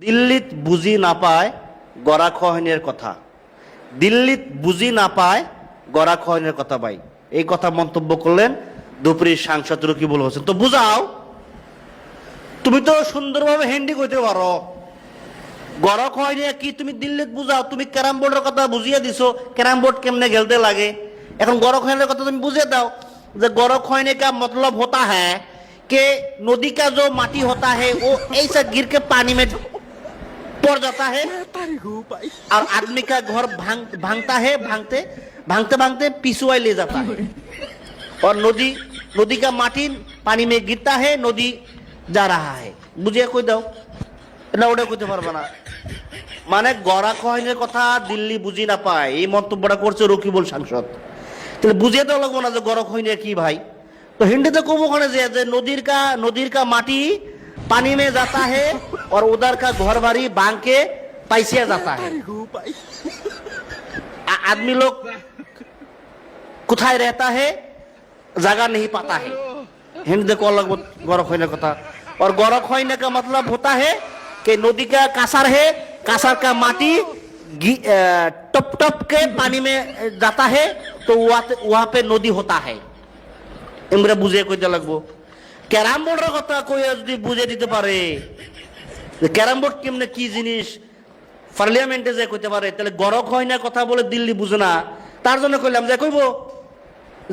দিল্লিত বুঝি না পায় গড়াখহনের কথা, দিল্লিত বুঝি না পায় গড়াখহনের কথা। ভাই এই কথা মন্তব্য করলেন দুপুরের সাংসদ রকিবুল হোসেন। তো বুঝাও, তুমি তো সুন্দরভাবে হিন্দি কইতে পারো, গড়াখহনে কি তুমি দিল্লিত বুঝাও। তুমি ক্যারাম বোর্ডের কথা বুঝিয়ে দিছো, ক্যারাম বোর্ড কেমনে খেলতে লাগে। এখন গড়াখহনের কথা তুমি বুঝিয়ে দাও যে गौरखोइने का मतलब होता है कि नदी का जो माटी होता है वो ऐसा गिर के पानी में पड़ जाता है और आदमी का घर भांगता है, भांगते भांगते भांगते पिछुआ ले जाता है और नदी का माटी पानी में गिरता है, नदी जा रहा है। बुझे कोई दाओ ना ওটা কইতে পারবে না। মানে গড়াখহনের কথা দিল্লি বুঝি না পায়, এই মন্তব্যটা করছে রকিবুল সাংসদ। তাহলে বুঝিয়ে তো লাগবো না যে गौरखोइने কি भाई। तो हिंदी तो कब ओखाने जे नदीर का माटी पानी में जाता है और उधर का घर बाड़ी बांध के पैसिया जाता है। आदमी लोग कुथाय रहता है, जगह नहीं पाता है। हिंदी देखो अलग गौरखोइने कथा। और गौरखोइने का मतलब होता है कि नदी का कासार है, कासार का माटी टप टप के पानी में जाता है तो वहां पे नदी होता है। আমরা বুঝে কইতে লাগবো। ক্যারাম বোর্ডের কথা কইয়া যদি বুঝে দিতে পারে ক্যারাম বোর্ড কেমনে কি জিনিস পার্লামেন্টে যে কইতে পারে, তাহলে গড়াখহনের কথা বলে দিল্লি বুঝে না। তার জন্য কইলাম যে কইবো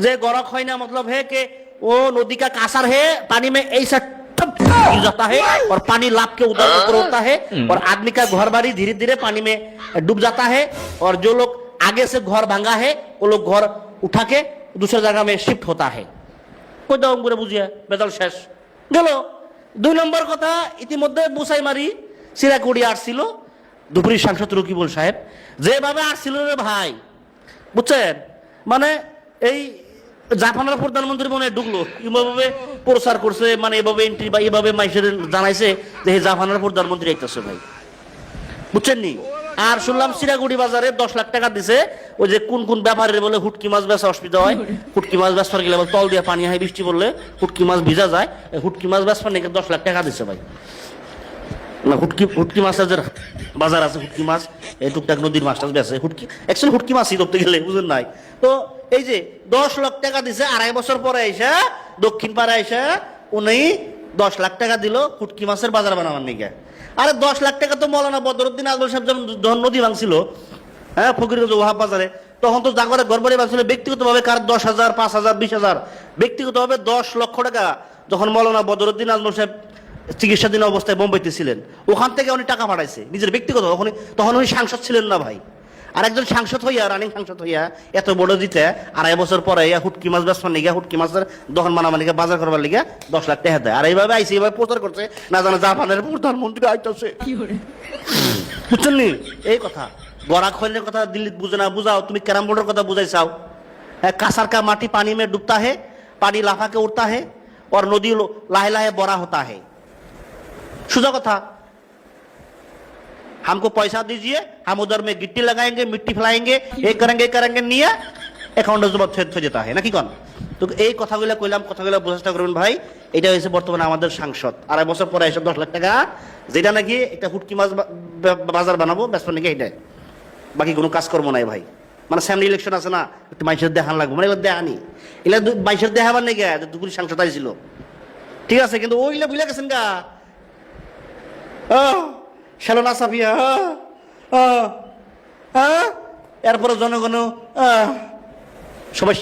যে गौरखोइने मतलब है कि वो नदी का कासर है, पानी में ऐसा टप गिर जाता है और पानी लाप के उधर ऊपर होता है और आदमी का घर बाड़ी धीरे धीरे पानी में डूब जाता है और जो लोग आगे से घर भांगा है वो लोग घर उठा के दूसरी जगह में शिफ्ट होता है। বুঝিয়া বেদল শেষ গেল। 2 নম্বর কথা, ইতিমধ্যে বুসাই মারি সিরাকুড়ি আসছিল দুপুরি সাংসদ রকিবুল সাহেব, যেভাবে আসছিল রে ভাই বুঝছেন, মানে এই জাপানের প্রধানমন্ত্রী মনে ঢুকলো এভাবে প্রচার করছে, মানে এভাবে এন্ট্রি বা এভাবে মাইসের জানাইছে যে জাপানের প্রধানমন্ত্রী আইতেছে ভাই, বুঝছেন নি। আর শুনলাম সিরাগুড়ি বাজারে 10 লাখ টাকা দিছে ওই যে কোন কোন ব্যাপারের বলে হুটকি মাছ বেচা অসুবিধা হয়, হুটকি মাছ বেচবার গেলে তল দিয়ে পানি হয়, বৃষ্টি পড়লে হুটকি মাছ ভিজা যায়, হুটকি মাছ বেচবার নাকি 10 লাখ টাকা দিছে ভাই। না হুটকি মাছের যে বাজার আছে, হুটকি মাছ এই টুকটাক নদীর মাছ টাছ বেচে, হুটকি অ্যাকচুয়ালি হুটকি মাছই ধরতে গেলে বুঝেন নাই। তো এই যে 10 লাখ টাকা দিছে, 2.5 বছর পরে আইসা দক্ষিণ পাড়ে আইসা উনি 10 লাখ টাকা দিল হুটকি মাছের বাজার বানাবার নিকে। আরে 10 লাখ টাকা তো মৌলানা বদরুদ্দিন আজমল সাহেব যখন নদী ভাঙছিল, হ্যাঁ ফকিরগঞ্জ ওয়াহাব বাজারে, তখন তো জাগরে গড়বাড়ি ভাঙছিল ব্যক্তিগতভাবে কার 10,000 5,000 20,000 ব্যক্তিগতভাবে 10 লক্ষ টাকা যখন মৌলানা বদরুদ্দিন আজমল সাহেব চিকিৎসাধীন অবস্থায় বোম্বাইতে ছিলেন, ওখান থেকে উনি টাকা পাঠাইছে নিজের ব্যক্তিগত। তখন উনি সাংসদ ছিলেন না ভাই। আর একজন সাংসদ হইয়া, রানিং সাংসদ হইয়া এত বড় দিতে 2.5 বছর পরে হুটকি মাছ বেচবার লিগা, হুটকি মাছের দোকান বানাবার লিগা, বাজার করবার লিগা 10 লাখ টাকা দেয়। আর এইভাবে আইসি, এইভাবে প্রচার করছে না জানা জাপানের প্রধানমন্ত্রী আইতাছে, বুঝছেন নি। এই কথা गौरखोइने কথা দিল্লিত বুঝে না। বুঝাও, তুমি ক্যারাম বোর্ডের কথা বুঝাইছাও। হ্যাঁ, कासर का माटी पानी में डूबता है, पानी लाफा के उड़ता है और नदी लाहे लाहे बड़ा होता है। सुझा कथा, हमको पैसा दीजिए, हम उधर में गिट्टी लगाएंगे, मिट्टी फैलाएंगे, ये करेंगे নিয়ে অ্যাকাউন্টে জমা হয়ে যেতে হয় নাকি কোন। তো এই কথাগুলো কইলাম, কথাগুলো বোঝার চেষ্টা করবেন ভাই। এটা হয়েছে বর্তমানে আমাদের সাংসদ। 2.5 বছর পরে এসে 10 লাখ টাকা, যেটা নাকি একটা হুটকি মাছ বাজার বানাবো ব্যস্ত নাকি এটাই, বাকি কোনো কাজ করবো নাই ভাই। মানে সামনে ইলেকশন আছে না, একটু মাইসের দেখান লাগবে, মানে এগুলো দেখানি, এগুলা মাইসের দেখাবার নাকি দুপুরি সাংসদ আইছিল, ঠিক আছে। কিন্তু ওইগুলা বুঝলে গেছেন গা শ্যালোনা সাফিয়া, এরপরে জনগণ সবাই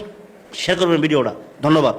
শেয়ার করবেন ভিডিওটা। ধন্যবাদ।